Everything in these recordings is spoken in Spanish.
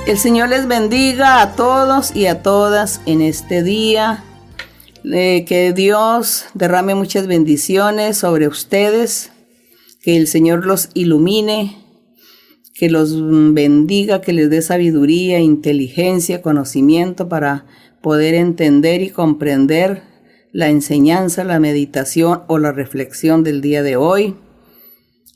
El Señor les bendiga a todos y a todas en este día. Que Dios derrame muchas bendiciones sobre ustedes. Que el Señor los ilumine. Que los bendiga, que les dé sabiduría, inteligencia, conocimiento para poder entender y comprender la enseñanza, la meditación o la reflexión del día de hoy.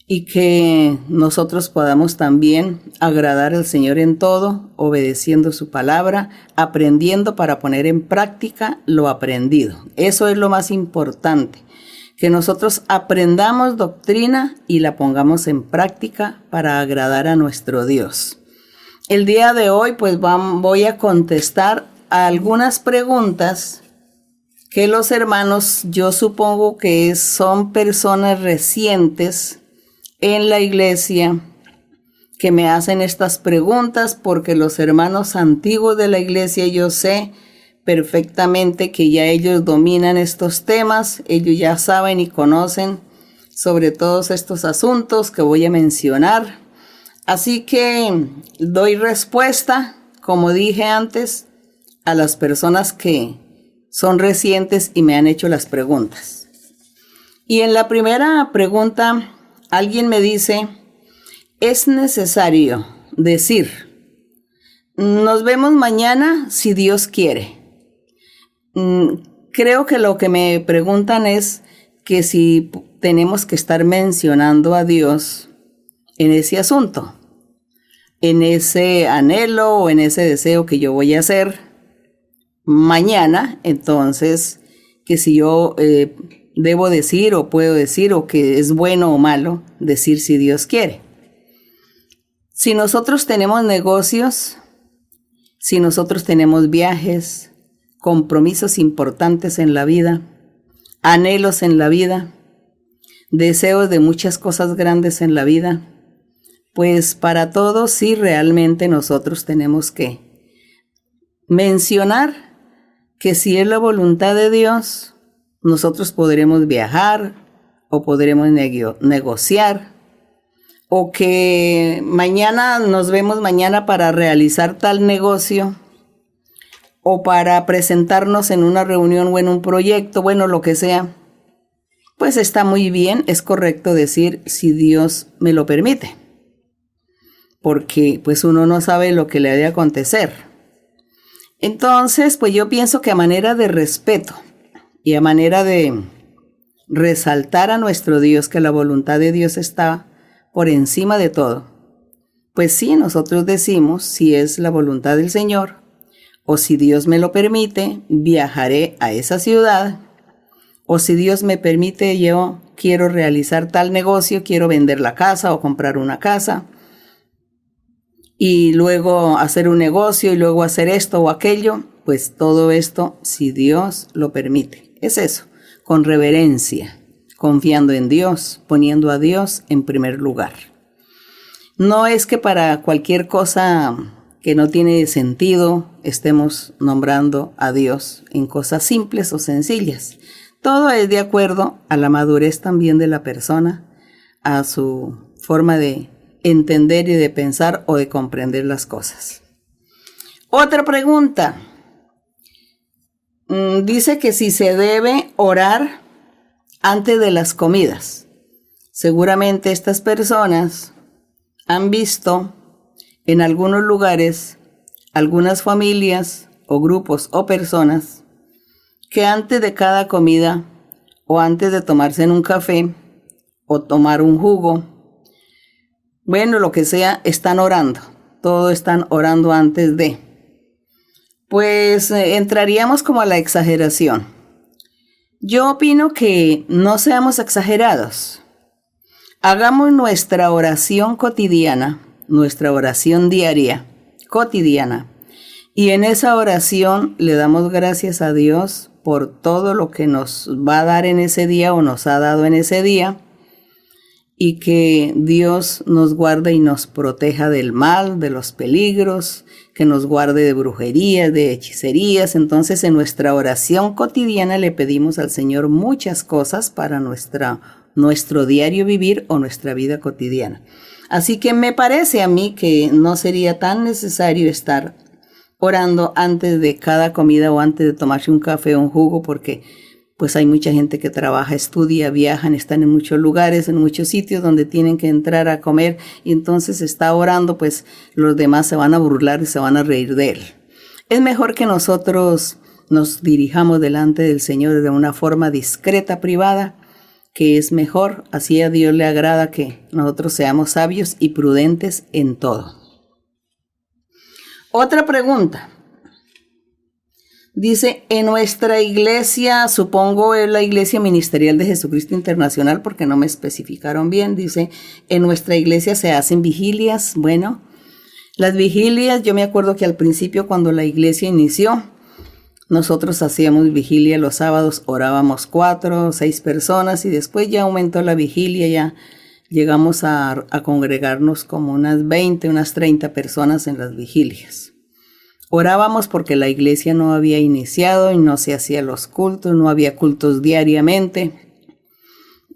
Y que nosotros podamos también agradar al Señor en todo, obedeciendo su palabra, aprendiendo para poner en práctica lo aprendido. Eso es lo más importante, que nosotros aprendamos doctrina y la pongamos en práctica para agradar a nuestro Dios. El día de hoy pues voy a contestar a algunas preguntas que los hermanos, yo supongo que son personas recientes en la iglesia que me hacen estas preguntas, porque los hermanos antiguos de la iglesia yo sé perfectamente que ya ellos dominan estos temas, ellos ya saben y conocen sobre todos estos asuntos que voy a mencionar. Así que doy respuesta, como dije antes, a las personas que son recientes y me han hecho las preguntas. Y en la primera pregunta, alguien me dice, es necesario decir, nos vemos mañana si Dios quiere. Creo que lo que me preguntan es que si tenemos que estar mencionando a Dios en ese asunto, en ese anhelo o en ese deseo que yo voy a hacer mañana. Entonces, que si yo debo decir o puedo decir, o que es bueno o malo decir si Dios quiere. Si nosotros tenemos negocios, si nosotros tenemos viajes, compromisos importantes en la vida, anhelos en la vida, deseos de muchas cosas grandes en la vida, pues para todo sí realmente nosotros tenemos que mencionar que si es la voluntad de Dios, nosotros podremos viajar o podremos negociar, o que mañana nos vemos mañana para realizar tal negocio o para presentarnos en una reunión o en un proyecto, bueno, lo que sea. Pues está muy bien, es correcto decir si Dios me lo permite, porque pues uno no sabe lo que le ha de acontecer. Entonces, pues yo pienso que a manera de respeto y a manera de resaltar a nuestro Dios, que la voluntad de Dios está por encima de todo, pues sí, nosotros decimos, si es la voluntad del Señor, o si Dios me lo permite, viajaré a esa ciudad, o si Dios me permite, yo quiero realizar tal negocio, quiero vender la casa o comprar una casa, y luego hacer un negocio, y luego hacer esto o aquello, pues todo esto, si Dios lo permite. Es eso, con reverencia, confiando en Dios, poniendo a Dios en primer lugar. No es que para cualquier cosa que no tiene sentido estemos nombrando a Dios en cosas simples o sencillas. Todo es de acuerdo a la madurez también de la persona, a su forma de entender y de pensar o de comprender las cosas. Otra pregunta. Dice que si se debe orar antes de las comidas. Seguramente estas personas han visto en algunos lugares, algunas familias o grupos o personas que antes de cada comida o antes de tomarse un café o tomar un jugo, bueno, lo que sea, están orando. Todos están orando antes de. Pues entraríamos como a la exageración. Yo opino que no seamos exagerados. Hagamos nuestra oración cotidiana, nuestra oración diaria, cotidiana. Y en esa oración le damos gracias a Dios por todo lo que nos va a dar en ese día o nos ha dado en ese día. Y que Dios nos guarde y nos proteja del mal, de los peligros, que nos guarde de brujerías, de hechicerías. Entonces, en nuestra oración cotidiana le pedimos al Señor muchas cosas para nuestro nuestro diario vivir o nuestra vida cotidiana. Así que me parece a mí que no sería tan necesario estar orando antes de cada comida o antes de tomarse un café o un jugo, porque pues hay mucha gente que trabaja, estudia, viajan, están en muchos lugares, en muchos sitios donde tienen que entrar a comer y entonces está orando, pues los demás se van a burlar y se van a reír de él. Es mejor que nosotros nos dirijamos delante del Señor de una forma discreta, privada, que es mejor, así a Dios le agrada que nosotros seamos sabios y prudentes en todo. Otra pregunta. Dice, en nuestra iglesia, supongo es la Iglesia Ministerial de Jesucristo Internacional, porque no me especificaron bien, dice, en nuestra iglesia se hacen vigilias. Bueno, las vigilias, yo me acuerdo que al principio cuando la iglesia inició, nosotros hacíamos vigilia los sábados, orábamos 4 o 6 personas y después ya aumentó la vigilia, ya llegamos a congregarnos como unas 20, unas 30 personas en las vigilias. Orábamos porque la iglesia no había iniciado y no se hacían los cultos, no había cultos diariamente.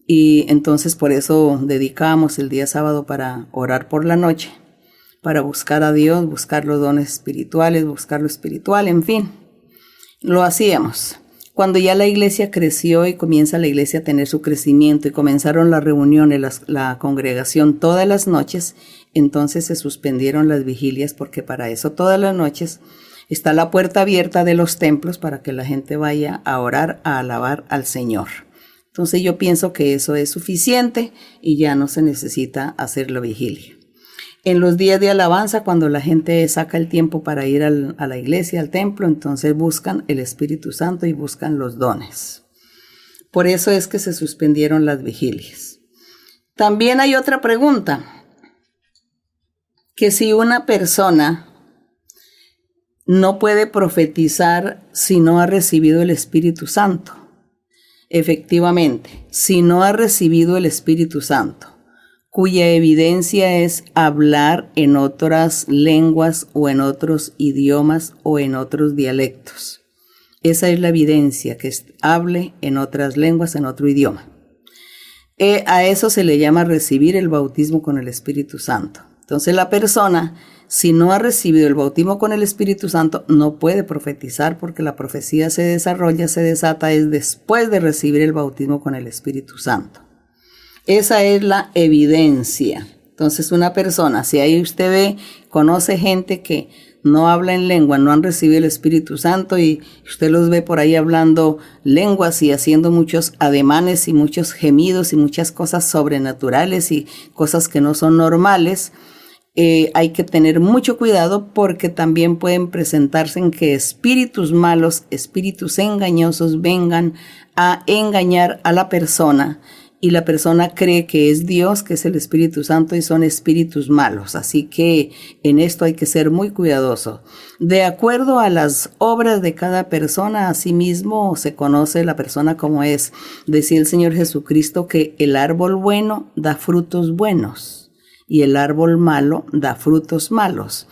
Y entonces por eso dedicábamos el día sábado para orar por la noche, para buscar a Dios, buscar los dones espirituales, buscar lo espiritual, en fin. Lo hacíamos. Cuando ya la iglesia creció y comienza la iglesia a tener su crecimiento y comenzaron las reuniones, la congregación todas las noches, entonces se suspendieron las vigilias porque para eso todas las noches está la puerta abierta de los templos para que la gente vaya a orar, a alabar al Señor. Entonces yo pienso que eso es suficiente y ya no se necesita hacer la vigilia. En los días de alabanza, cuando la gente saca el tiempo para ir a la iglesia, al templo, entonces buscan el Espíritu Santo y buscan los dones. Por eso es que se suspendieron las vigilias. También hay otra pregunta, que si una persona no puede profetizar si no ha recibido el Espíritu Santo. Efectivamente, si no ha recibido el Espíritu Santo, cuya evidencia es hablar en otras lenguas o en otros idiomas o en otros dialectos. Esa es la evidencia, que hable en otras lenguas, en otro idioma. A eso se le llama recibir el bautismo con el Espíritu Santo. Entonces la persona, si no ha recibido el bautismo con el Espíritu Santo, no puede profetizar porque la profecía se desarrolla, se desata es después de recibir el bautismo con el Espíritu Santo. Esa es la evidencia. Entonces una persona, si ahí usted ve, conoce gente que no habla en lengua, no han recibido el Espíritu Santo y usted los ve por ahí hablando lenguas y haciendo muchos ademanes y muchos gemidos y muchas cosas sobrenaturales y cosas que no son normales, hay que tener mucho cuidado porque también pueden presentarse en que espíritus malos, espíritus engañosos vengan a engañar a la persona. Y la persona cree que es Dios, que es el Espíritu Santo y son espíritus malos. Así que en esto hay que ser muy cuidadoso. De acuerdo a las obras de cada persona, asimismo se conoce la persona como es. Decía el Señor Jesucristo que el árbol bueno da frutos buenos y el árbol malo da frutos malos.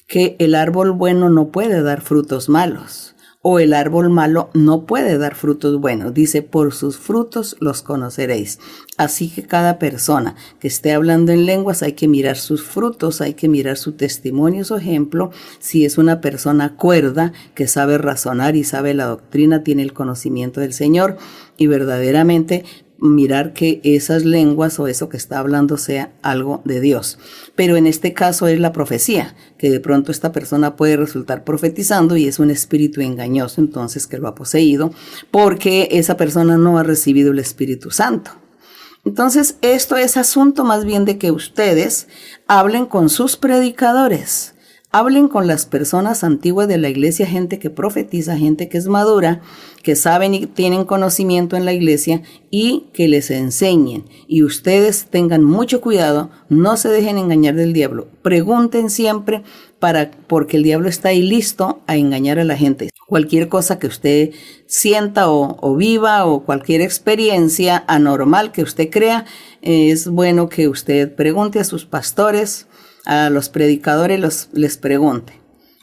Que el árbol bueno no puede dar frutos malos. O el árbol malo no puede dar frutos buenos. Dice, por sus frutos los conoceréis. Así que cada persona que esté hablando en lenguas hay que mirar sus frutos, hay que mirar su testimonio, su ejemplo. Si es una persona cuerda, que sabe razonar y sabe la doctrina, tiene el conocimiento del Señor y verdaderamente mirar que esas lenguas o eso que está hablando sea algo de Dios. Pero en este caso es la profecía, que de pronto esta persona puede resultar profetizando y es un espíritu engañoso, entonces que lo ha poseído, porque esa persona no ha recibido el Espíritu Santo. Entonces esto es asunto más bien de que ustedes hablen con sus predicadores. Hablen con las personas antiguas de la iglesia, gente que profetiza, gente que es madura, que saben y tienen conocimiento en la iglesia y que les enseñen. Y ustedes tengan mucho cuidado, no se dejen engañar del diablo. Pregunten siempre porque el diablo está ahí listo a engañar a la gente. Cualquier cosa que usted sienta o viva o cualquier experiencia anormal que usted crea, es bueno que usted pregunte a sus pastores, a los predicadores les pregunte.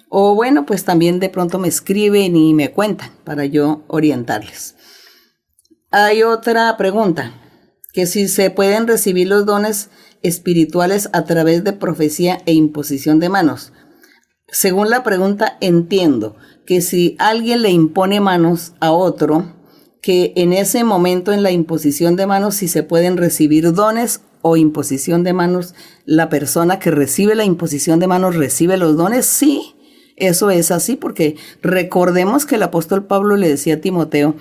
O bueno, pues también de pronto me escriben y me cuentan para yo orientarles. Hay otra pregunta. que si se pueden recibir los dones espirituales a través de profecía e imposición de manos. Según la pregunta, entiendo que si alguien le impone manos a otro, que en ese momento en la imposición de manos, si se pueden recibir dones o imposición de manos, la persona que recibe la imposición de manos recibe los dones. Sí, eso es así, porque recordemos que el apóstol Pablo le decía a Timoteo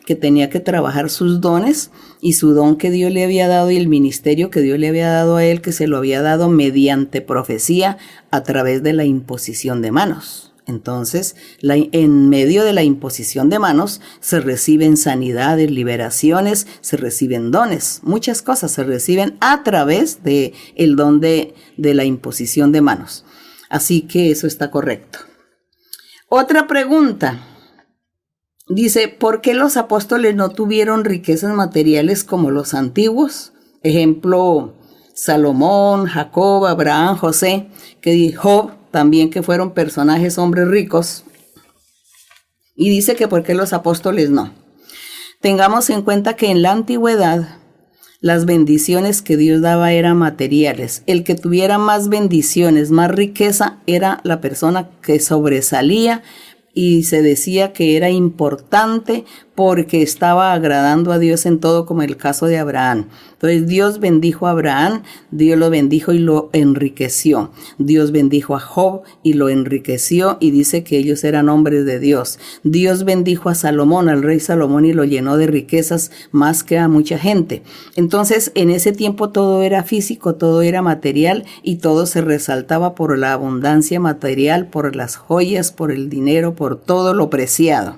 que tenía que trabajar sus dones, y su don que Dios le había dado y el ministerio que Dios le había dado a él, que se lo había dado mediante profecía a través de la imposición de manos. Entonces, en medio de la imposición de manos se reciben sanidades, liberaciones, se reciben dones, muchas cosas se reciben a través de el don de la imposición de manos. Así que eso está correcto. Otra pregunta. Dice, ¿por qué los apóstoles no tuvieron riquezas materiales como los antiguos? Ejemplo, Salomón, Jacob, Abraham, José, Job, también, que fueron personajes, hombres ricos. Y dice que ¿por qué los apóstoles no? Tengamos en cuenta que en la antigüedad las bendiciones que Dios daba eran materiales. El que tuviera más bendiciones, más riqueza, era la persona que sobresalía, y se decía que era importante porque estaba agradando a Dios en todo, como el caso de Abraham. Entonces Dios bendijo a Abraham, Dios lo bendijo y lo enriqueció. Dios bendijo a Job y lo enriqueció, y dice que ellos eran hombres de Dios. Dios bendijo a Salomón, al rey Salomón, y lo llenó de riquezas más que a mucha gente. Entonces en ese tiempo todo era físico, todo era material, y todo se resaltaba por la abundancia material, por las joyas, por el dinero, por todo lo preciado.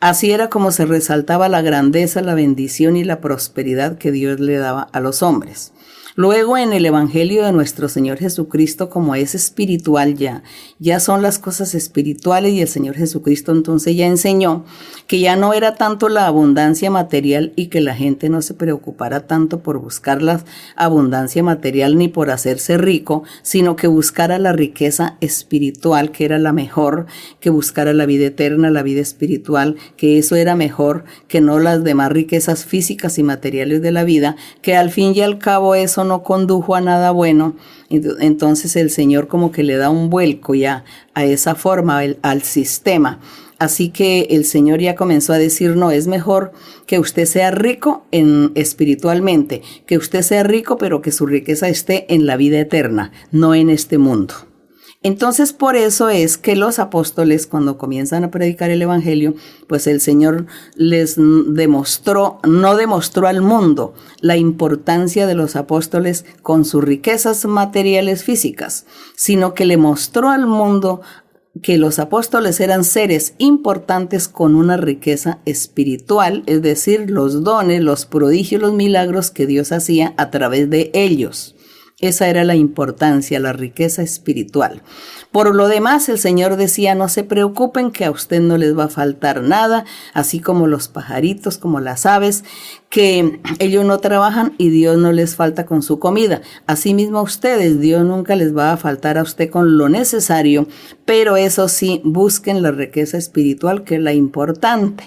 Así era como se resaltaba la grandeza, la bendición y la prosperidad que Dios le daba a los hombres. Luego, en el Evangelio de nuestro Señor Jesucristo, como es espiritual ya son las cosas espirituales, y el Señor Jesucristo entonces ya enseñó que ya no era tanto la abundancia material, y que la gente no se preocupara tanto por buscar la abundancia material ni por hacerse rico, sino que buscara la riqueza espiritual, que era la mejor, que buscara la vida eterna, la vida espiritual, que eso era mejor que no las demás riquezas físicas y materiales de la vida, que al fin y al cabo eso no condujo a nada bueno. Entonces el Señor como que le da un vuelco ya a esa forma, al sistema. Así que el Señor ya comenzó a decir, no, es mejor que usted sea rico espiritualmente, que usted sea rico, pero que su riqueza esté en la vida eterna, no en este mundo. Entonces, por eso es que los apóstoles, cuando comienzan a predicar el Evangelio, pues el Señor les no demostró al mundo la importancia de los apóstoles con sus riquezas materiales físicas, sino que le mostró al mundo que los apóstoles eran seres importantes con una riqueza espiritual, es decir, los dones, los prodigios, los milagros que Dios hacía a través de ellos. Esa era la importancia, la riqueza espiritual. Por lo demás, el Señor decía, no se preocupen, que a usted no les va a faltar nada, así como los pajaritos, como las aves, que ellos no trabajan y Dios no les falta con su comida. Asimismo a ustedes, Dios nunca les va a faltar a usted con lo necesario, pero eso sí, busquen la riqueza espiritual, que es la importante,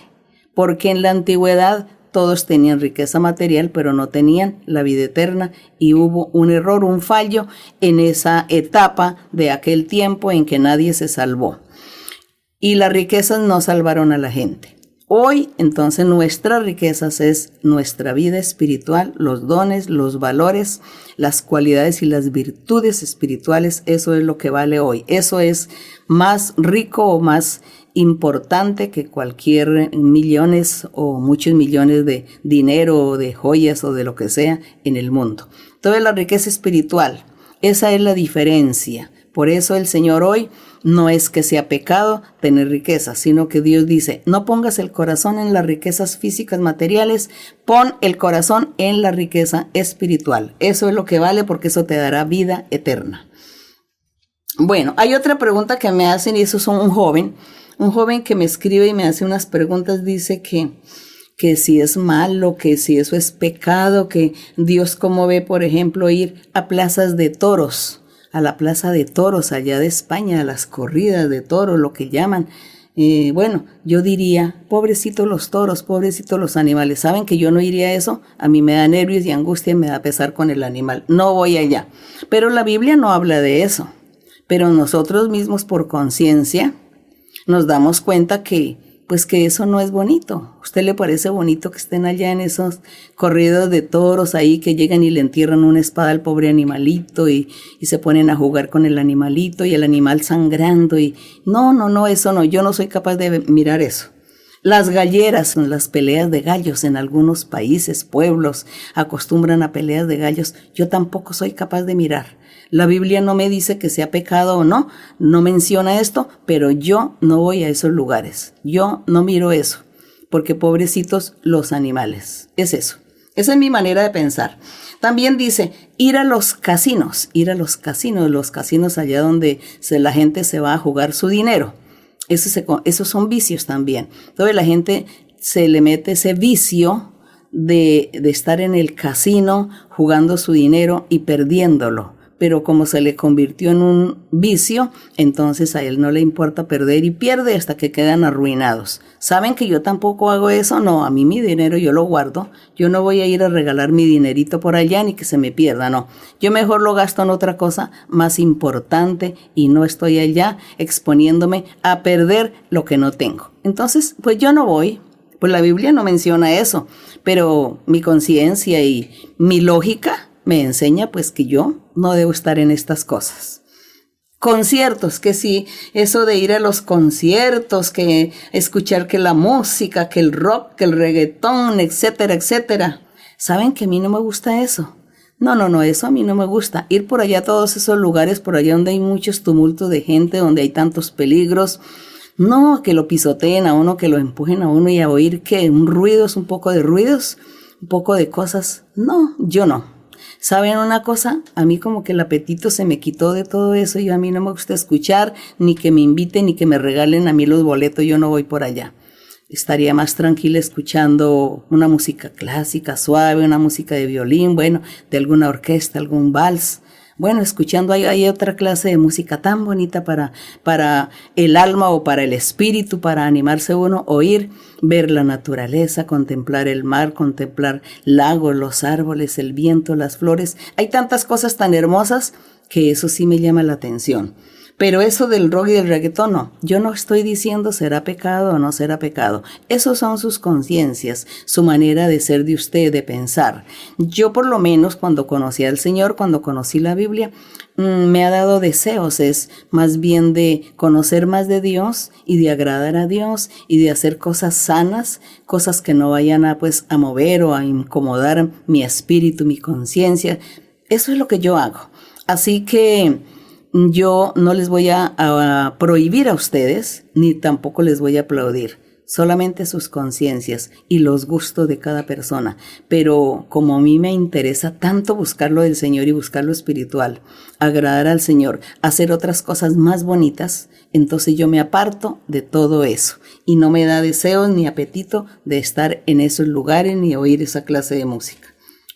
porque en la antigüedad todos tenían riqueza material, pero no tenían la vida eterna, y hubo un error, un fallo en esa etapa de aquel tiempo en que nadie se salvó. Y las riquezas no salvaron a la gente. Hoy, entonces, nuestras riquezas es nuestra vida espiritual, los dones, los valores, las cualidades y las virtudes espirituales. Eso es lo que vale hoy. Eso es más rico o más importante que cualquier millones o muchos millones de dinero o de joyas o de lo que sea en el mundo. Entonces la riqueza espiritual, esa es la diferencia. Por eso el Señor hoy no es que sea pecado tener riqueza, sino que Dios dice, no pongas el corazón en las riquezas físicas materiales, pon el corazón en la riqueza espiritual. Eso es lo que vale, porque eso te dará vida eterna. Bueno, hay otra pregunta que me hacen, y eso es un joven que me escribe y me hace unas preguntas. Dice que si es malo, que si eso es pecado, que Dios cómo ve, por ejemplo, ir a plazas de toros, a la plaza de toros allá de España, a las corridas de toros, lo que llaman, Bueno, yo diría, pobrecitos los toros, pobrecitos los animales. ¿Saben que yo no iría a eso? A mí me da nervios y angustia y me da pesar con el animal. No voy allá. Pero la Biblia no habla de eso. Pero nosotros mismos por conciencia nos damos cuenta que eso no es bonito. ¿A usted le parece bonito que estén allá en esos corridos de toros ahí que llegan y le entierran una espada al pobre animalito y se ponen a jugar con el animalito y el animal sangrando y no, eso no, yo no soy capaz de mirar eso. Las galleras, las peleas de gallos en algunos países, pueblos, acostumbran a peleas de gallos, yo tampoco soy capaz de mirar. La Biblia no me dice que sea pecado o no, no menciona esto, pero yo no voy a esos lugares. Yo no miro eso, porque pobrecitos los animales. Es eso. Esa es mi manera de pensar. También dice, ir a los casinos allá donde la gente se va a jugar su dinero. Esos son vicios también. Entonces la gente se le mete ese vicio de estar en el casino jugando su dinero y perdiéndolo. Pero como se le convirtió en un vicio, entonces a él no le importa perder y pierde hasta que quedan arruinados. ¿Saben que yo tampoco hago eso? No, a mí mi dinero yo lo guardo. Yo no voy a ir a regalar mi dinerito por allá ni que se me pierda, no. Yo mejor lo gasto en otra cosa más importante y no estoy allá exponiéndome a perder lo que no tengo. Entonces, pues yo no voy. Pues la Biblia no menciona eso, pero mi conciencia y mi lógica me enseña pues que yo no debo estar en estas cosas. Conciertos, que sí, eso de ir a los conciertos, que escuchar que la música, que el rock, que el reggaetón, etcétera, etcétera. ¿Saben que a mí no me gusta eso? No, eso a mí no me gusta. Ir por allá a todos esos lugares, por allá donde hay muchos tumultos de gente, donde hay tantos peligros. No, que lo pisoteen a uno, que lo empujen a uno y a oír que un poco de ruidos, un poco de cosas. No, yo no. ¿Saben una cosa? A mí como que el apetito se me quitó de todo eso y a mí no me gusta escuchar, ni que me inviten, ni que me regalen a mí los boletos, yo no voy por allá. Estaría más tranquila escuchando una música clásica, suave, una música de violín, bueno, de alguna orquesta, algún vals. Bueno, escuchando hay otra clase de música tan bonita para el alma o para el espíritu, para animarse uno, oír, ver la naturaleza, contemplar el mar, contemplar lagos, los árboles, el viento, las flores. Hay tantas cosas tan hermosas que eso sí me llama la atención. Pero eso del rock y del reggaetón no. Yo no estoy diciendo será pecado o no será pecado. Esos son sus conciencias, su manera de ser de usted, de pensar. Yo por lo menos cuando conocí al Señor, cuando conocí la Biblia, me ha dado deseos, es más bien de conocer más de Dios y de agradar a Dios y de hacer cosas sanas, cosas que no vayan a mover o a incomodar mi espíritu, mi conciencia. Eso es lo que yo hago. Así que yo no les voy a prohibir a ustedes, ni tampoco les voy a aplaudir, solamente sus conciencias y los gustos de cada persona. Pero como a mí me interesa tanto buscar lo del Señor y buscar lo espiritual, agradar al Señor, hacer otras cosas más bonitas, entonces yo me aparto de todo eso y no me da deseos ni apetito de estar en esos lugares ni oír esa clase de música.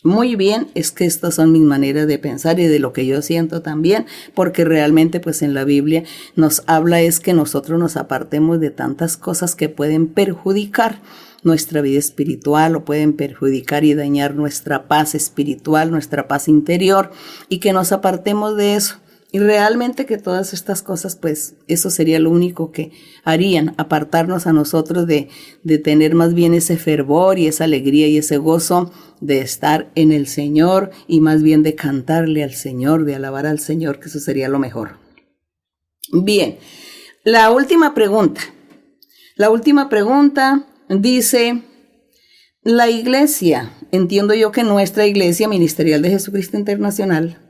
Muy bien, es que estas son mis maneras de pensar y de lo que yo siento también, porque realmente pues en la Biblia nos habla es que nosotros nos apartemos de tantas cosas que pueden perjudicar nuestra vida espiritual o pueden perjudicar y dañar nuestra paz espiritual, nuestra paz interior y que nos apartemos de eso. Y realmente que todas estas cosas, pues eso sería lo único que harían, apartarnos a nosotros de tener más bien ese fervor y esa alegría y ese gozo de estar en el Señor y más bien de cantarle al Señor, de alabar al Señor, que eso sería lo mejor. Bien, la última pregunta dice, la iglesia, entiendo yo que nuestra iglesia ministerial de Jesucristo Internacional,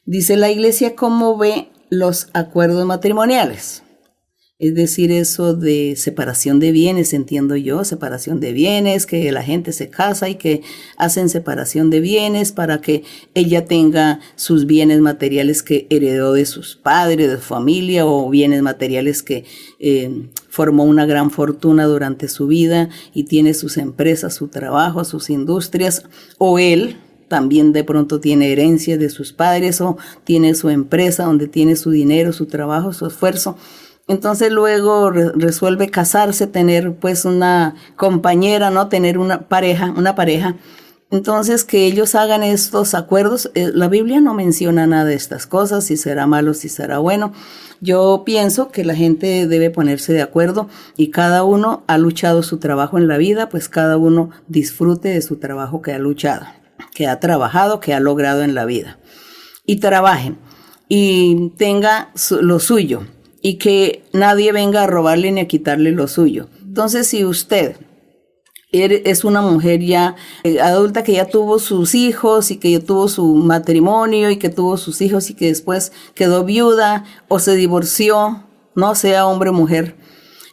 dice la iglesia cómo ve los acuerdos matrimoniales. Es decir, eso de separación de bienes, entiendo yo, separación de bienes, que la gente se casa y que hacen separación de bienes para que ella tenga sus bienes materiales que heredó de sus padres, de su familia, o bienes materiales que formó una gran fortuna durante su vida y tiene sus empresas, su trabajo, sus industrias, o él también de pronto tiene herencia de sus padres o tiene su empresa donde tiene su dinero, su trabajo, su esfuerzo. Entonces luego resuelve casarse, tener pues una compañera, ¿no? Tener una pareja. Entonces que ellos hagan estos acuerdos. La Biblia no menciona nada de estas cosas, si será malo, si será bueno. Yo pienso que la gente debe ponerse de acuerdo y cada uno ha luchado su trabajo en la vida, pues cada uno disfrute de su trabajo que ha luchado, que ha trabajado, que ha logrado en la vida. Y trabaje y tenga lo suyo y que nadie venga a robarle ni a quitarle lo suyo. Entonces, si usted es una mujer ya adulta que ya tuvo sus hijos y que ya tuvo su matrimonio y que tuvo sus hijos y que después quedó viuda o se divorció, no sea hombre o mujer,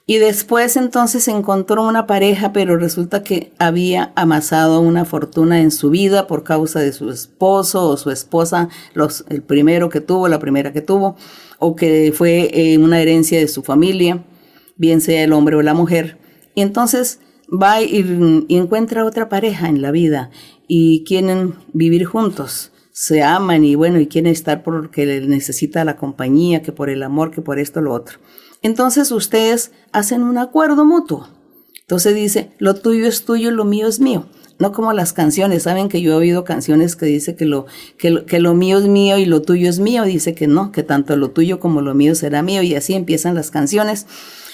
y después entonces encontró una pareja, pero resulta que había amasado una fortuna en su vida por causa de su esposo o su esposa, el primero que tuvo, la primera que tuvo, o que fue una herencia de su familia, bien sea el hombre o la mujer. Y entonces va y encuentra otra pareja en la vida y quieren vivir juntos, se aman y bueno, y quieren estar porque necesita la compañía, que por el amor, que por esto, lo otro. Entonces ustedes hacen un acuerdo mutuo. Entonces dice, lo tuyo es tuyo, lo mío es mío. No como las canciones, saben que yo he oído canciones que dice que lo mío es mío y lo tuyo es mío. Dice que no, que tanto lo tuyo como lo mío será mío, y así empiezan las canciones.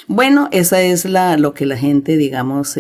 Bueno, esa es lo que la gente, digamos,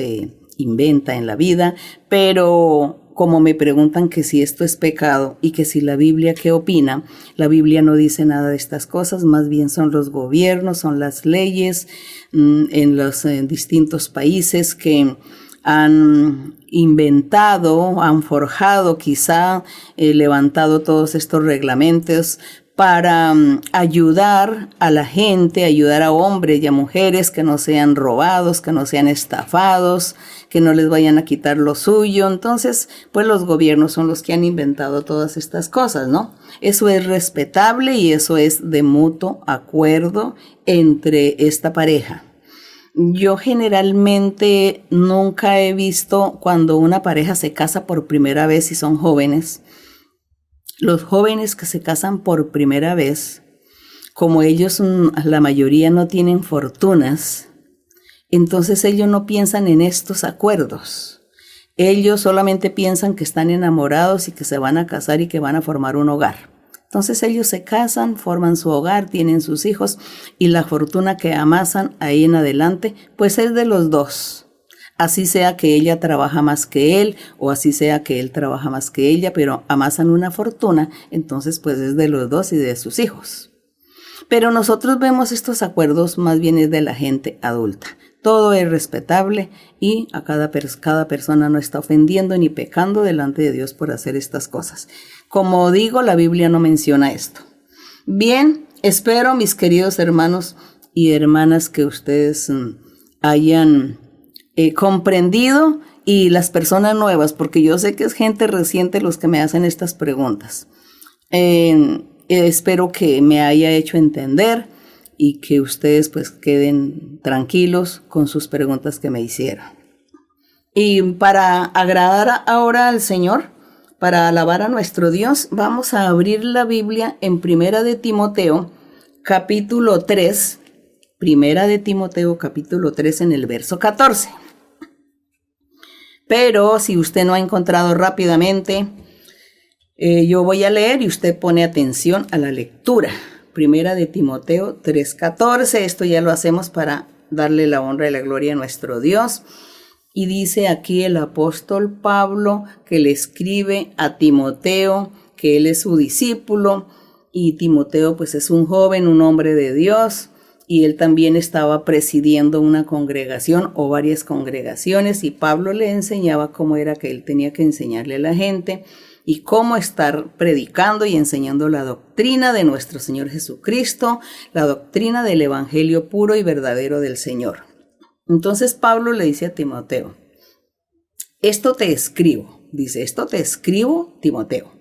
inventa en la vida, pero como me preguntan que si esto es pecado y que si la Biblia qué opina, la Biblia no dice nada de estas cosas, más bien son los gobiernos, son las leyes en los distintos países que han inventado, han forjado, quizá levantado todos estos reglamentos para ayudar a la gente, ayudar a hombres y a mujeres que no sean robados, que no sean estafados, que no les vayan a quitar lo suyo. Entonces, pues los gobiernos son los que han inventado todas estas cosas, ¿no? Eso es respetable y eso es de mutuo acuerdo entre esta pareja. Yo generalmente nunca he visto cuando una pareja se casa por primera vez y son jóvenes. Los jóvenes que se casan por primera vez, como ellos la mayoría no tienen fortunas, entonces ellos no piensan en estos acuerdos. Ellos solamente piensan que están enamorados y que se van a casar y que van a formar un hogar. Entonces ellos se casan, forman su hogar, tienen sus hijos y la fortuna que amasan ahí en adelante, pues es de los dos. Así sea que ella trabaja más que él o así sea que él trabaja más que ella, pero amasan una fortuna, entonces pues es de los dos y de sus hijos. Pero nosotros vemos estos acuerdos más bien es de la gente adulta. Todo es respetable y a cada persona no está ofendiendo ni pecando delante de Dios por hacer estas cosas. Como digo, la Biblia no menciona esto. Bien, espero, mis queridos hermanos y hermanas, que ustedes hayan comprendido, y las personas nuevas, porque yo sé que es gente reciente los que me hacen estas preguntas. Espero que me haya hecho entender y que ustedes pues queden tranquilos con sus preguntas que me hicieron. Y para agradar ahora al Señor, para alabar a nuestro Dios, vamos a abrir la Biblia en Primera de Timoteo, capítulo 3, Primera de Timoteo, capítulo 3, en el verso 14. Pero si usted no ha encontrado rápidamente, yo voy a leer y usted pone atención a la lectura. Primera de Timoteo 3:14, esto ya lo hacemos para darle la honra y la gloria a nuestro Dios. Y dice aquí el apóstol Pablo que le escribe a Timoteo, que él es su discípulo, y Timoteo pues es un joven, un hombre de Dios, y él también estaba presidiendo una congregación o varias congregaciones, y Pablo le enseñaba cómo era que él tenía que enseñarle a la gente y cómo estar predicando y enseñando la doctrina de nuestro Señor Jesucristo, la doctrina del evangelio puro y verdadero del Señor. Entonces Pablo le dice a Timoteo, esto te escribo, Timoteo,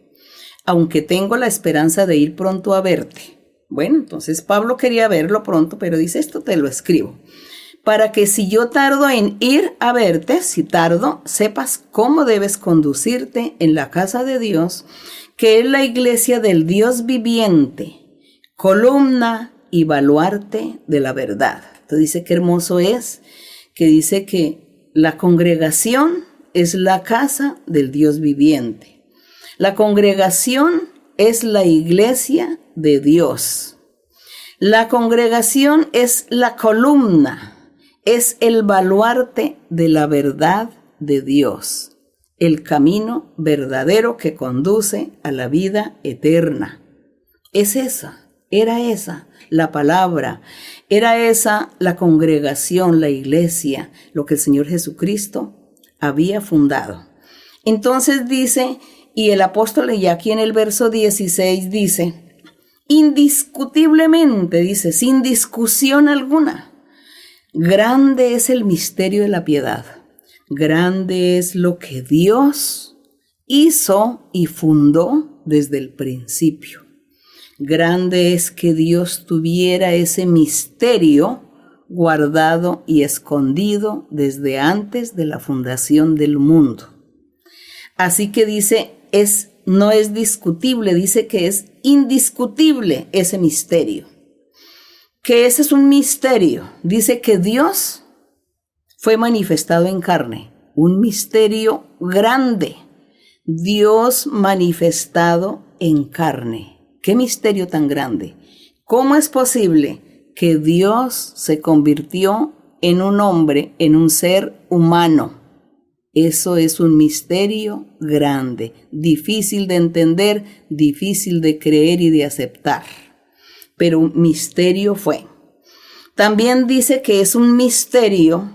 aunque tengo la esperanza de ir pronto a verte. Bueno, entonces Pablo quería verlo pronto, pero dice, esto te lo escribo, para que si yo tardo en ir a verte, si tardo, sepas cómo debes conducirte en la casa de Dios, que es la iglesia del Dios viviente, columna y baluarte de la verdad. Entonces dice qué hermoso es, que dice que la congregación es la casa del Dios viviente. La congregación es la iglesia de Dios. La congregación es la columna, es el baluarte de la verdad de Dios, el camino verdadero que conduce a la vida eterna. Es esa, era esa la palabra, era esa la congregación, la iglesia, lo que el Señor Jesucristo había fundado. Entonces dice, y el apóstol ya aquí en el verso 16 dice, indiscutiblemente, dice, sin discusión alguna, grande es el misterio de la piedad, grande es lo que Dios hizo y fundó desde el principio. Grande es que Dios tuviera ese misterio guardado y escondido desde antes de la fundación del mundo. Así que dice, no es discutible, dice que es indiscutible ese misterio. Que ese es un misterio. Dice que Dios fue manifestado en carne, un misterio grande. Dios manifestado en carne. ¡Qué misterio tan grande! ¿Cómo es posible que Dios se convirtió en un hombre, en un ser humano? Eso es un misterio grande, difícil de entender, difícil de creer y de aceptar. Pero un misterio fue. También dice que es un misterio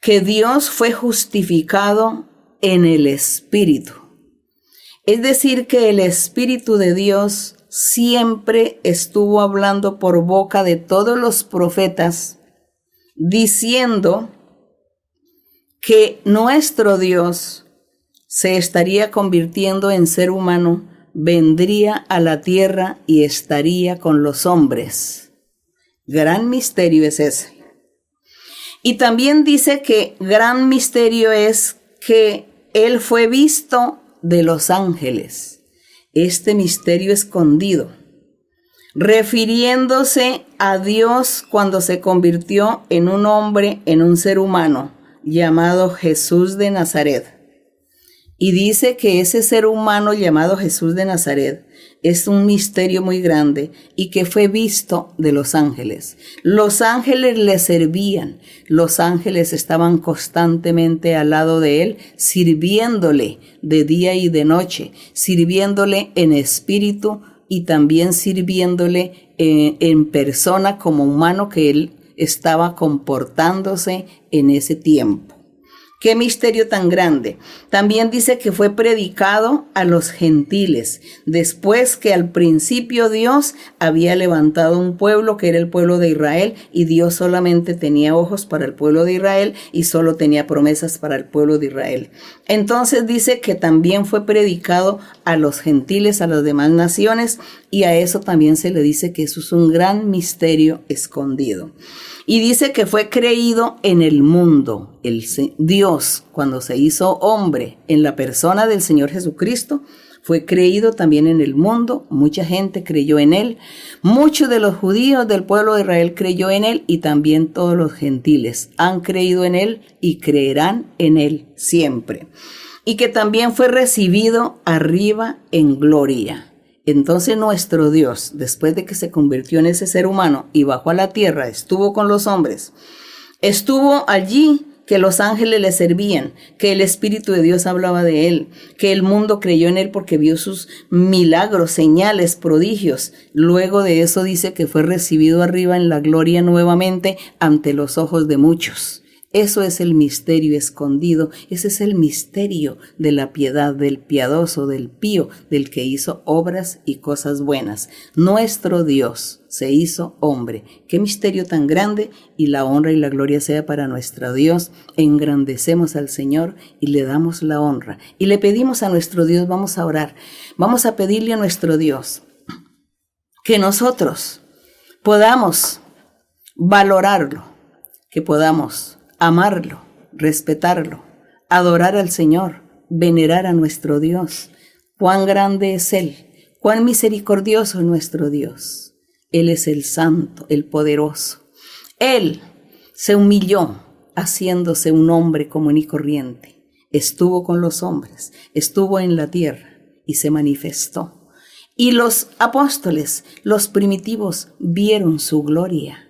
que Dios fue justificado en el Espíritu. Es decir, que el Espíritu de Dios siempre estuvo hablando por boca de todos los profetas, diciendo que nuestro Dios se estaría convirtiendo en ser humano, vendría a la tierra y estaría con los hombres. Gran misterio es ese. Y también dice que gran misterio es que Él fue visto de los ángeles. Este misterio escondido, refiriéndose a Dios cuando se convirtió en un hombre, en un ser humano, llamado Jesús de Nazaret. Y dice que ese ser humano llamado Jesús de Nazaret es un misterio muy grande y que fue visto de los ángeles. Los ángeles le servían, los ángeles estaban constantemente al lado de él, sirviéndole de día y de noche, sirviéndole en espíritu y también sirviéndole en persona como humano que él estaba comportándose en ese tiempo. ¡Qué misterio tan grande! También dice que fue predicado a los gentiles, después que al principio Dios había levantado un pueblo que era el pueblo de Israel, y Dios solamente tenía ojos para el pueblo de Israel y solo tenía promesas para el pueblo de Israel. Entonces dice que también fue predicado a los gentiles, a las demás naciones, y a eso también se le dice que eso es un gran misterio escondido. Y dice que fue creído en el mundo. Dios, cuando se hizo hombre en la persona del Señor Jesucristo, fue creído también en el mundo. Mucha gente creyó en él. Muchos de los judíos del pueblo de Israel creyó en él, y también todos los gentiles han creído en él y creerán en él siempre. Y que también fue recibido arriba en gloria. Entonces nuestro Dios, después de que se convirtió en ese ser humano y bajó a la tierra, estuvo con los hombres, estuvo allí, que los ángeles le servían, que el Espíritu de Dios hablaba de él, que el mundo creyó en él porque vio sus milagros, señales, prodigios. Luego de eso dice que fue recibido arriba en la gloria nuevamente ante los ojos de muchos. Eso es el misterio escondido, ese es el misterio de la piedad, del piadoso, del pío, del que hizo obras y cosas buenas. Nuestro Dios se hizo hombre. Qué misterio tan grande, y la honra y la gloria sea para nuestro Dios. Engrandecemos al Señor y le damos la honra. Y le pedimos a nuestro Dios, vamos a orar, vamos a pedirle a nuestro Dios que nosotros podamos valorarlo, que podamos amarlo, respetarlo, adorar al Señor, venerar a nuestro Dios. Cuán grande es Él, cuán misericordioso es nuestro Dios. Él es el santo, el poderoso. Él se humilló haciéndose un hombre común y corriente. Estuvo con los hombres, estuvo en la tierra y se manifestó. Y los apóstoles, los primitivos, vieron su gloria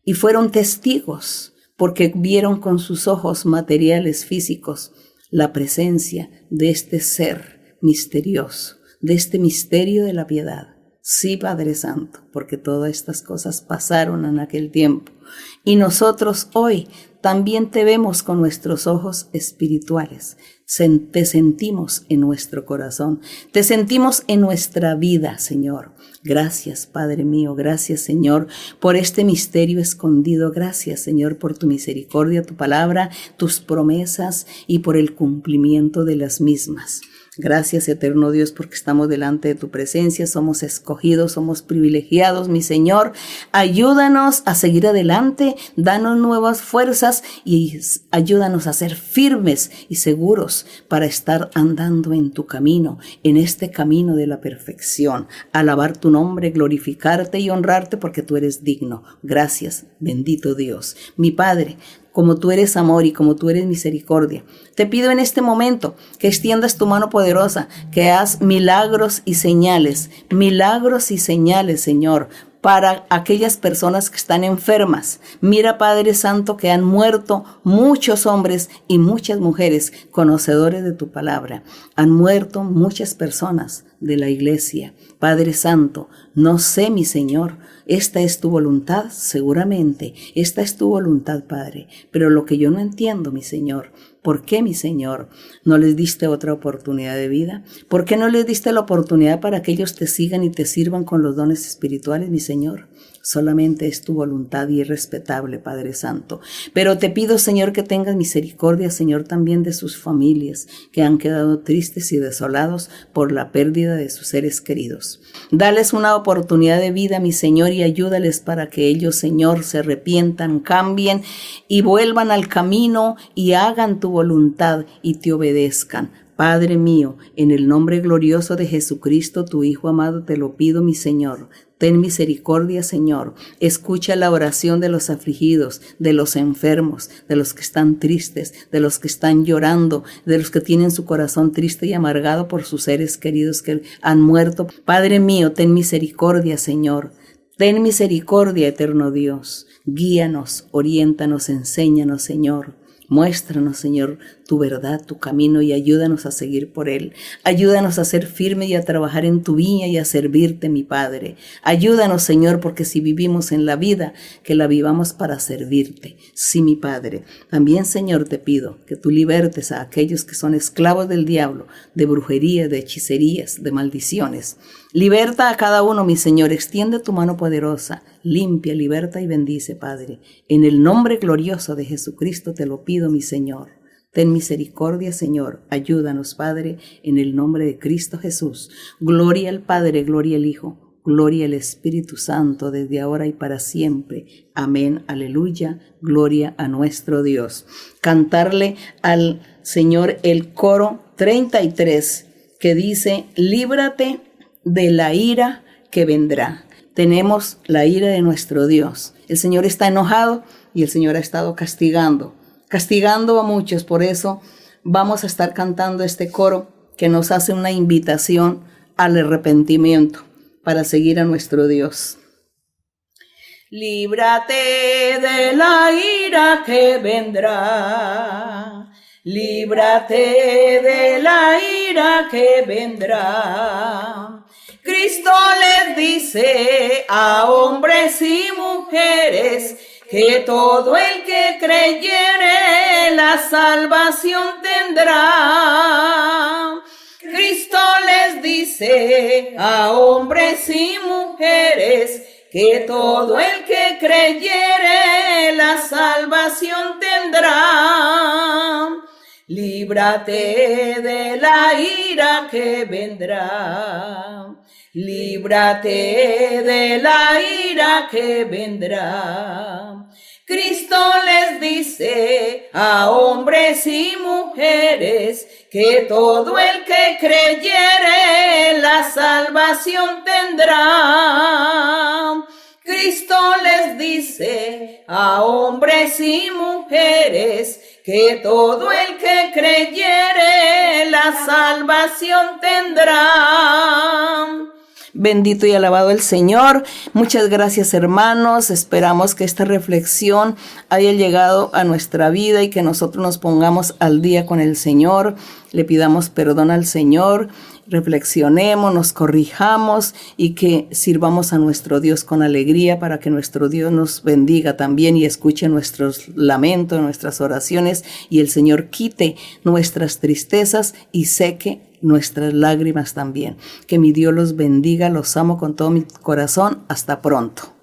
y fueron testigos porque vieron con sus ojos materiales físicos la presencia de este ser misterioso, de este misterio de la piedad. Sí, Padre Santo, porque todas estas cosas pasaron en aquel tiempo. Y nosotros hoy también te vemos con nuestros ojos espirituales. Te sentimos en nuestro corazón, te sentimos en nuestra vida, Señor. Gracias, Padre mío, gracias, Señor, por este misterio escondido. Gracias, Señor, por tu misericordia, tu palabra, tus promesas y por el cumplimiento de las mismas. Gracias, eterno Dios, porque estamos delante de tu presencia, somos escogidos, somos privilegiados, mi Señor. Ayúdanos a seguir adelante, danos nuevas fuerzas y ayúdanos a ser firmes y seguros para estar andando en tu camino, en este camino de la perfección. Alabar tu nombre, glorificarte y honrarte porque tú eres digno. Gracias, bendito Dios. Mi Padre, como tú eres amor y como tú eres misericordia, te pido en este momento que extiendas tu mano poderosa, que hagas milagros y señales, Señor, para aquellas personas que están enfermas. Mira, Padre Santo, que han muerto muchos hombres y muchas mujeres conocedores de tu palabra. Han muerto muchas personas de la iglesia. Padre Santo, no sé, mi Señor, esta es tu voluntad, seguramente, esta es tu voluntad, Padre, pero lo que yo no entiendo, mi Señor, ¿por qué, mi Señor, no les diste otra oportunidad de vida? ¿Por qué no les diste la oportunidad para que ellos te sigan y te sirvan con los dones espirituales, mi Señor? Solamente es tu voluntad y es respetable, Padre Santo. Pero te pido, Señor, que tengas misericordia, Señor, también de sus familias que han quedado tristes y desolados por la pérdida de sus seres queridos. Dales una oportunidad de vida, mi Señor, y ayúdales para que ellos, Señor, se arrepientan, cambien y vuelvan al camino y hagan tu voluntad y te obedezcan. Padre mío, en el nombre glorioso de Jesucristo, tu Hijo amado, te lo pido, mi Señor. Ten misericordia, Señor. Escucha la oración de los afligidos, de los enfermos, de los que están tristes, de los que están llorando, de los que tienen su corazón triste y amargado por sus seres queridos que han muerto. Padre mío, ten misericordia, Señor. Ten misericordia, eterno Dios. Guíanos, oriéntanos, enséñanos, Señor. Muéstranos, Señor, tu verdad, tu camino y ayúdanos a seguir por él. Ayúdanos a ser firmes y a trabajar en tu viña y a servirte, mi Padre. Ayúdanos, Señor, porque si vivimos en la vida, que la vivamos para servirte. Sí, mi Padre. También, Señor, te pido que tú libertes a aquellos que son esclavos del diablo, de brujería, de hechicerías, de maldiciones. Liberta a cada uno, mi Señor, extiende tu mano poderosa, limpia, liberta y bendice, Padre. En el nombre glorioso de Jesucristo te lo pido, mi Señor. Ten misericordia, Señor. Ayúdanos, Padre, en el nombre de Cristo Jesús. Gloria al Padre, gloria al Hijo, gloria al Espíritu Santo, desde ahora y para siempre. Amén, aleluya, gloria a nuestro Dios. Cantarle al Señor el coro 33 que dice, líbrate de la ira que vendrá. Tenemos la ira de nuestro Dios. El Señor está enojado y el Señor ha estado castigando a muchos. Por eso vamos a estar cantando este coro que nos hace una invitación al arrepentimiento para seguir a nuestro Dios. Líbrate de la ira que vendrá. Líbrate de la ira que vendrá. Cristo les dice a hombres y mujeres que todo el que creyere la salvación tendrá. Cristo les dice a hombres y mujeres que todo el que creyere la salvación tendrá. Líbrate de la ira que vendrá. Líbrate de la ira que vendrá. Cristo les dice a hombres y mujeres que todo el que creyere la salvación tendrá. Cristo les dice a hombres y mujeres que todo el que creyere la salvación tendrá. Bendito y alabado el Señor. Muchas gracias, hermanos. Esperamos que esta reflexión haya llegado a nuestra vida y que nosotros nos pongamos al día con el Señor. Le pidamos perdón al Señor, reflexionemos, nos corrijamos y que sirvamos a nuestro Dios con alegría para que nuestro Dios nos bendiga también y escuche nuestros lamentos, nuestras oraciones, y el Señor quite nuestras tristezas y seque nuestras lágrimas también. Que mi Dios los bendiga, los amo con todo mi corazón. Hasta pronto.